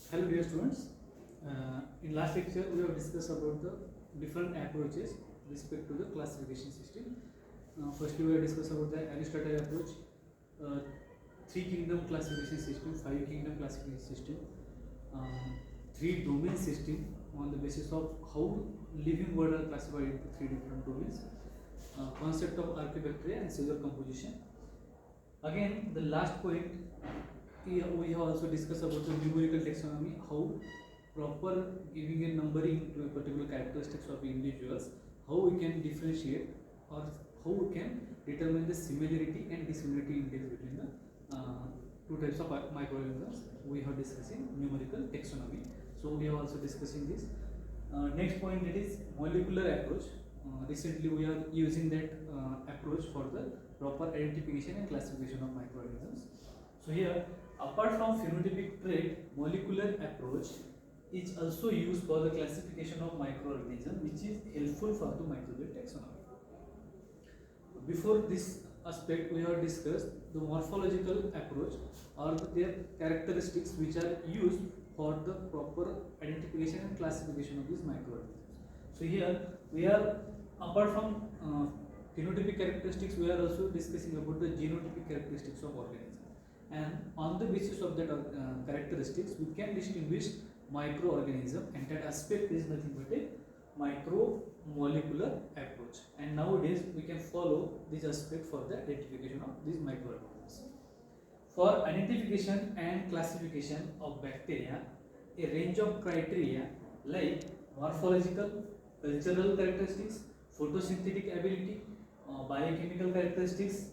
Hello dear students. In last lecture we have discussed about the different approaches respect to the classification system. Firstly we have discussed about the Aristotle approach, uh, three kingdom classification system, five kingdom classification system, three domain system on the basis of how living world are classified into three different domains, concept of archaebacteria and cellular composition. Again the last point we have also discussed about the numerical taxonomy, how proper giving a numbering to a particular characteristics of individuals, how we can differentiate or how we can determine the similarity and dissimilarity index between the two types of microorganisms. We have discussing numerical taxonomy, so we are also discussing this. Next point, it is molecular approach. Recently we are using that approach for the proper identification and classification of microorganisms. So here, apart from phenotypic trait, molecular approach is also used for the classification of microorganisms, which is helpful for the microbial taxonomy. Before this aspect, we have discussed the morphological approach or their characteristics which are used for the proper identification and classification of these microorganisms. So here we are, apart from phenotypic characteristics, we are also discussing about the genotypic characteristics of organisms, and on the basis of that characteristics we can distinguish microorganism, and that aspect is nothing but a micromolecular approach, and nowadays we can follow this aspect for the identification of these microorganisms. For identification and classification of bacteria, a range of criteria like morphological, cultural characteristics, photosynthetic ability, biochemical characteristics,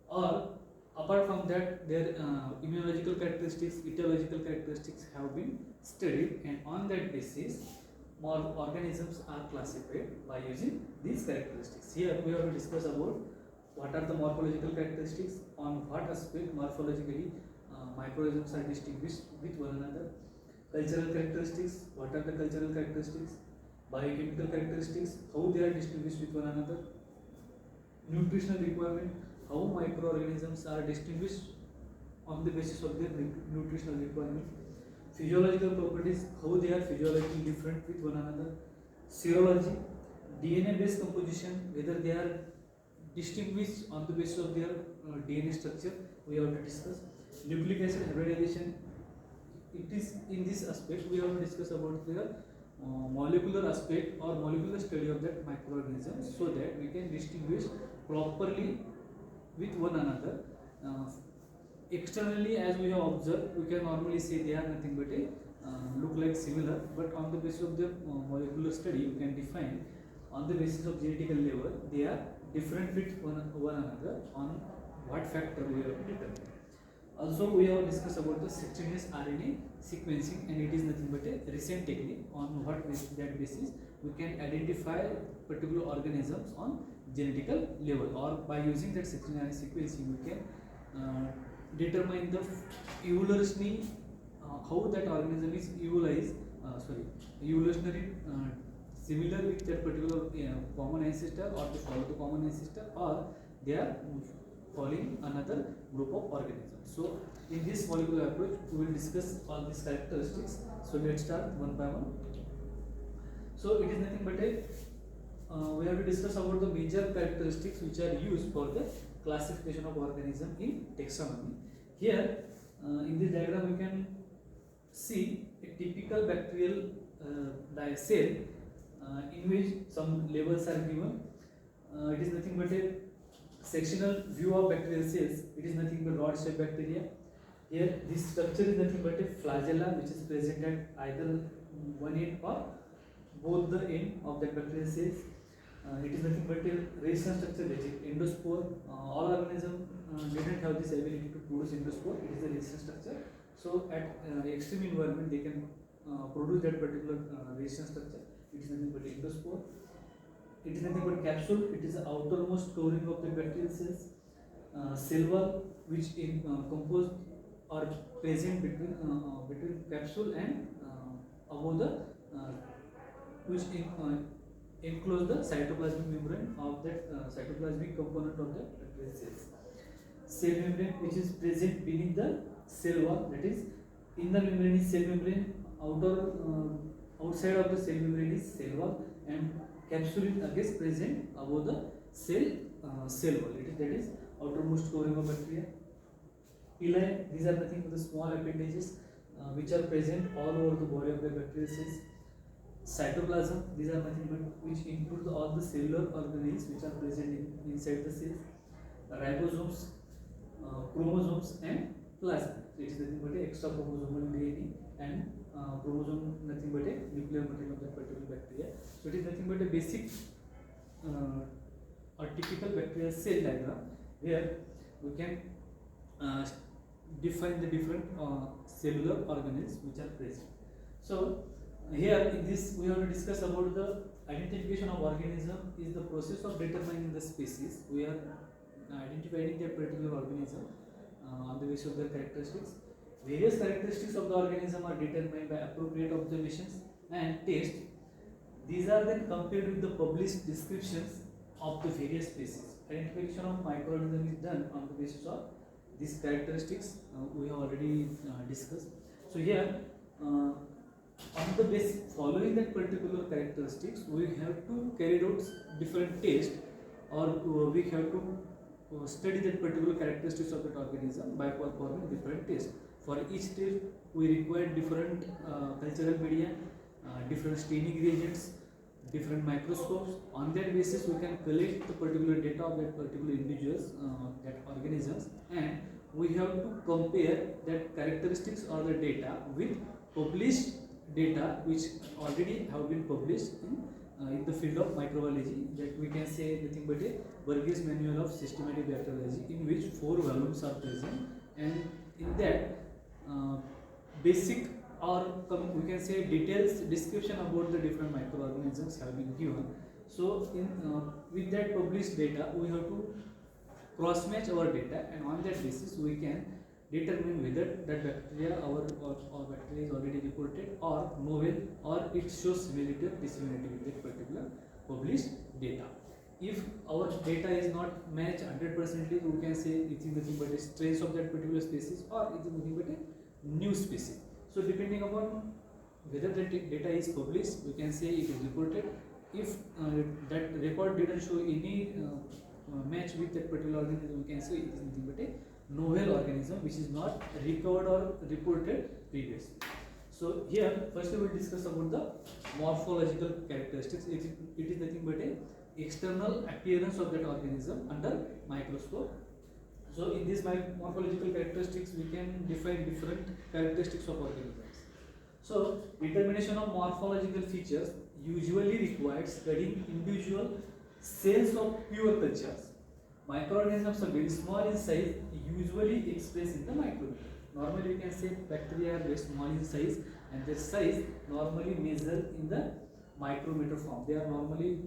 or apart from that their immunological characteristics, etiological characteristics have been studied, and on that basis more organisms are classified by using these characteristics. Here we have to discuss about what are the morphological characteristics, on what aspect morphologically microorganisms are distinguished with one another, cultural characteristics, what are the cultural characteristics, biochemical characteristics, how they are distinguished with one another, nutritional requirement, how microorganisms are distinguished on the basis of their nutritional requirement, physiological properties, how they are physiologically different with one another, serology, DNA based composition, whether they are distinguished on the basis of their DNA structure, we have to discuss, nucleic acid hybridization. It is in this aspect we have to discuss about the molecular aspect or molecular study of that microorganism, so that we can distinguish properly with one another. Externally, as we have observed, we can normally say they are nothing but a look like similar, but on the basis of the molecular study we can define on the basis of genetical level they are different with one another, on what factor we have to determine. Also we have discussed about the 16S RNA sequencing, and it is nothing but a recent technique on what that basis we can identify particular organisms on genetical level, or by using that 16RNA sequencing we can determine the evolutionary how that organism is evolutionary similar with that particular common ancestor, or to follow the common ancestor, or they are following another group of organisms. So in this molecular approach we will discuss all these characteristics. So let's start one by one. So it is nothing but a we have to discuss about the major characteristics which are used for the classification of organism in taxonomy. Here in this diagram you can see a typical bacterial cell in which some labels are given. It is nothing but a sectional view of bacterial cells. It is nothing but rod shaped bacteria. Here this structure is nothing but a flagella which is present at either one end or both the end of that bacterial cells. It is nothing but a resistant structure, that is endospore. All organisms didn't have this ability to produce endospore. It is a resistant structure. So at extreme environment they can produce that particular resistant structure. It is nothing but endospore. It is nothing but capsule. It is the outermost covering of the bacterial cells. Cell wall, which composed or present between capsule and above the which enclose the cytoplasmic membrane of that cytoplasmic component of the bacterial cells. Cell membrane, which is present beneath the cell wall, that is in the membrane is cell membrane, outside of the cell membrane is cell wall, and capsule is again present above the cell wall. That is outermost covering of bacteria. Pili, these are nothing but the small appendages which are present all over the body of the bacterial cells. Cytoplasm, these are nothing but which include all the cellular organelles which are present inside the cells. Ribosomes, chromosomes, and plasma. It is nothing but a extra chromosomal DNA, and chromosome nothing but a nuclear material of that particular bacteria. So it is nothing but a basic or typical bacterial cell diagram where we can define the different cellular organelles which are present. So here in this we have to discuss about the identification of organism is the process of determining the species. We are identifying that particular organism on the basis of their characteristics. Various characteristics of the organism are determined by appropriate observations and tests. These are then compared with the published descriptions of the various species. Identification of microorganism is done on the basis of these characteristics we have already discussed. So here on the basis following that particular characteristics, we have to carry out different tests, or we have to study that particular characteristics of that organism by performing different tests. For each test, we require different cultural media, different staining reagents, different microscopes. On that basis, we can collect the particular data of that particular individuals, that organisms, and we have to compare that characteristics or the data with published data which already have been published in the field of microbiology, that we can say nothing but a Burgess Manual of Systematic Bacteriology, in which 4 volumes are present, and in that basic or we can say details description about the different microorganisms have been given. So in with that published data, we have to cross match our data, and on that basis we can determine whether that bacteria or bacteria is already reported or novel, or it shows similarity or dissimilarity with that particular published data. If our data is not matched 100%, we can say it is nothing but a strains of that particular species, or it is nothing but a new species. So depending upon whether that data is published, we can say it is reported. If that record didn't show any match with that particular organism, we can say it is nothing but a novel organism which is not recovered or reported previously. So here first we will discuss about the morphological characteristics. It is nothing but a external appearance of that organism under microscope. So in these morphological characteristics, we can define different characteristics of organisms. So determination of morphological features usually requires studying individual cells of pure cultures. Microorganisms are very small in size, usually expressed in the micrometer. Normally you can say bacteria are very small in size, and their size normally measured in the micrometer form. They are normally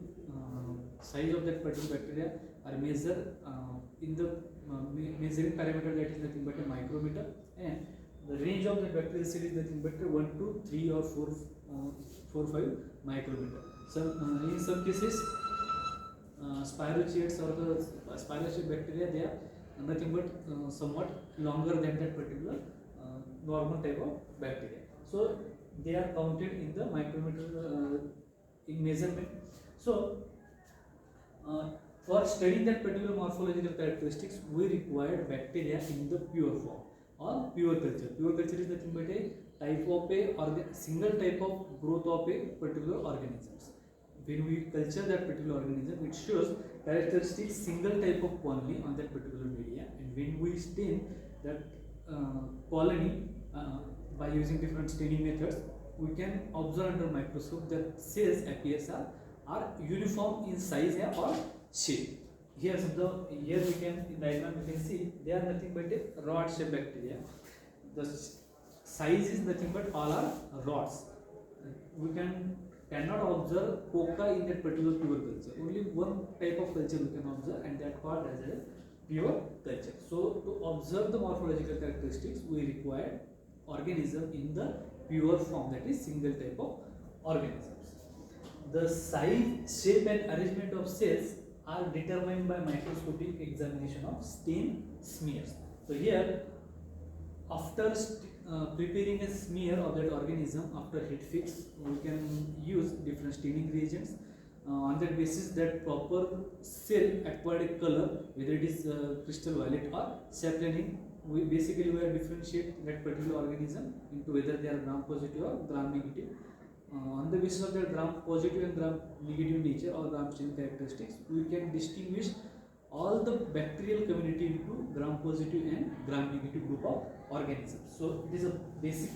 size of that particular bacteria are measured in the measuring parameter, that is nothing but a micrometer, and the range of the bacterial cell is nothing but 1 to 3 or 4, 5 micrometer. So in some cases spirochetes or the spirochete bacteria, they are nothing but somewhat longer than that particular normal type of bacteria. So they are counted in the micrometer in measurement. So for studying that particular morphological characteristics, we require bacteria in the pure form or pure culture. Pure culture is nothing but a type of a single type of growth of a particular organisms. When we culture that particular organism, it shows characteristics single type of colony on that particular media, and when we stain that colony by using different staining methods, we can observe under microscope that cells appears are uniform in size or shape. Here we can in diagram we can see they are nothing but a rod shaped bacteria. The size is nothing but all are rods. We cannot observe coca in that particular pure culture. Only one type of culture we can observe, and that called as a pure culture. So to observe the morphological characteristics, we require organism in the pure form, that is single type of organisms. The size, shape and arrangement of cells are determined by microscopic examination of stain smears. So here after preparing a smear of that organism after heat fix, we can use different staining reagents. On that basis, that proper cell acquired a color, whether it is crystal violet or saponin. We are differentiate that particular organism into whether they are gram positive or gram negative. On the basis of their gram positive and gram negative nature or gram staining characteristics, we can distinguish all the bacterial community into gram positive and gram negative group of organisms. So it is a basic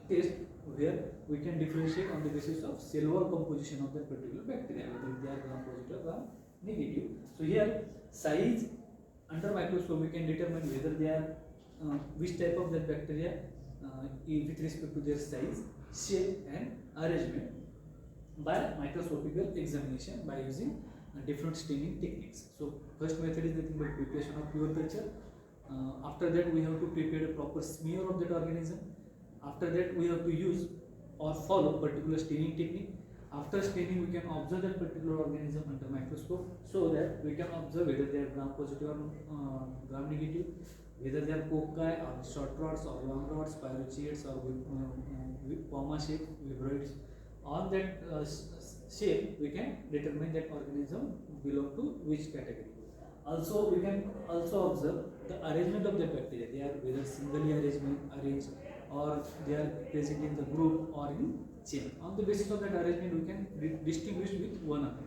test where we can differentiate on the basis of cell wall composition of that particular bacteria, whether they are gram positive or gram negative. So here size under microscope we can determine whether they are which type of that bacteria with respect to their size, shape and arrangement by microscopical examination by using different staining techniques. So first method is nothing but preparation of pure culture. After that we have to prepare a proper smear of that organism. After that we have to use or follow particular staining technique. After staining we can observe that particular organism under microscope so that we can observe whether they are gram positive or gram negative, whether they are cocci or short rods or long rods, spirochetes or comma shape vibroids. On that shape we can determine that organism belong to which category. Also we can also observe the arrangement of the bacteria. They are whether singly arranged or they are present in the group or in chain. On the basis of that arrangement we can distinguish with one another.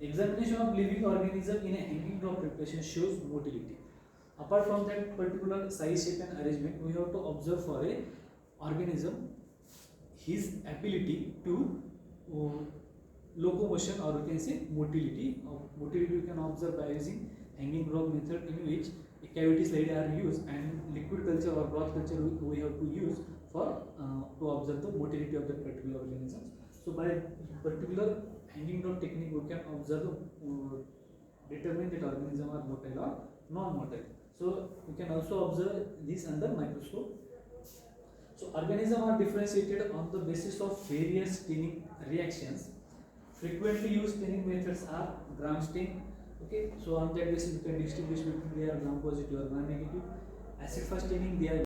Examination of living organism in a hanging drop preparation shows motility. Apart from that particular size, shape and arrangement, we have to observe for a organism his ability to locomotion, or we can say motility. Motility we can observe by using hanging drop method, in which a cavity slide are used and liquid culture or broth culture we have to use for to observe the motility of that particular organism. So by particular hanging drop technique we can observe determine that organism are motile or non-motile. So we can also observe this under microscope. So organisms are differentiated on the basis of various staining reactions. Frequently used staining methods are gram stain. Okay, so on that basis we can distinguish between they are gram positive or gram negative. Acid fast staining, they are